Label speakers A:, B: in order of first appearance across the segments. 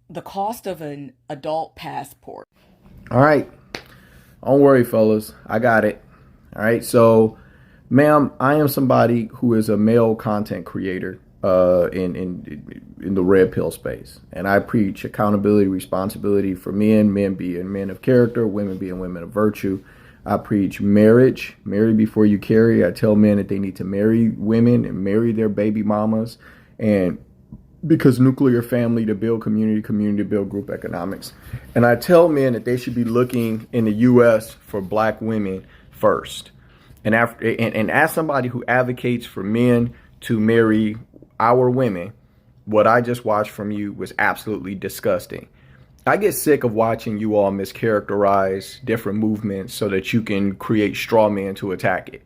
A: The cost of an adult passport.
B: All right. Don't worry, fellas. I got it. All right. So, ma'am, I am somebody who is a male content creator in the red pill space, and I preach accountability, responsibility for men being men of character, women being women of virtue. I preach marriage, marry before you carry. I tell men that they need to marry women and marry their baby mamas, and because nuclear family to build community, community to build group economics. And I tell men that they should be looking in the U.S. for black women first. And as somebody who advocates for men to marry our women, what I just watched from you was absolutely disgusting. I get sick of watching you all mischaracterize different movements so that you can create straw men to attack it.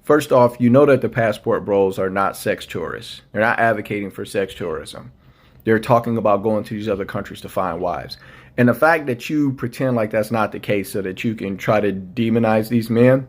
B: First off, you know that the passport bros are not sex tourists. They're not advocating for sex tourism. They're talking about going to these other countries to find wives. And the fact that you pretend like that's not the case so that you can try to demonize these men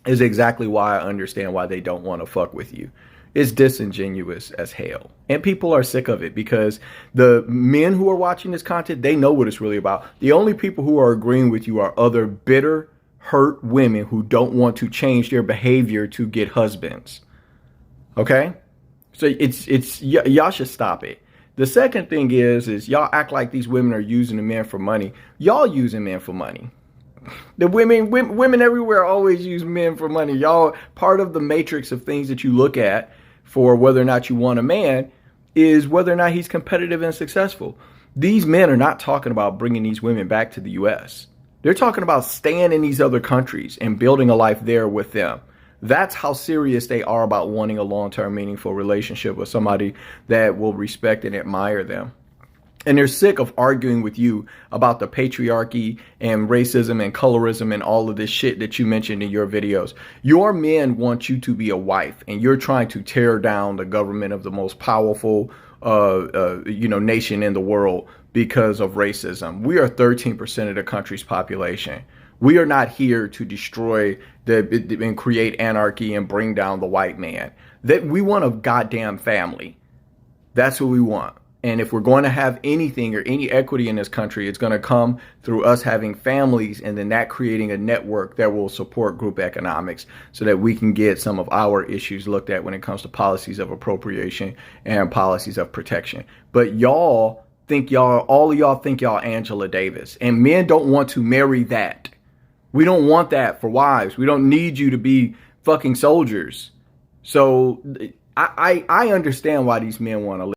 B: is exactly why I understand why they don't want to fuck with you. It's disingenuous as hell. And people are sick of it because the men who are watching this content, they know what it's really about. The only people who are agreeing with you are other bitter, hurt women who don't want to change their behavior to get husbands. Okay? So y'all should stop it. The second thing is y'all act like these women are using the men for money. Y'all using men for money. The women everywhere always use men for money. Y'all, part of the matrix of things that you look at for whether or not you want a man is whether or not he's competitive and successful. These men are not talking about bringing these women back to the U.S. They're talking about staying in these other countries and building a life there with them. That's how serious they are about wanting a long-term, meaningful relationship with somebody that will respect and admire them. And they're sick of arguing with you about the patriarchy and racism and colorism and all of this shit that you mentioned in your videos. Your men want you to be a wife, and you're trying to tear down the government of the most powerful nation in the world because of racism. We are 13% of the country's population. We are not here to destroy and create anarchy and bring down the white man. That we want a goddamn family. That's what we want. And if we're going to have anything or any equity in this country, it's going to come through us having families and then that creating a network that will support group economics so that we can get some of our issues looked at when it comes to policies of appropriation and policies of protection. But all of y'all think y'all Angela Davis, and men don't want to marry that. We don't want that for wives. We don't need you to be fucking soldiers. So I understand why these men want to live.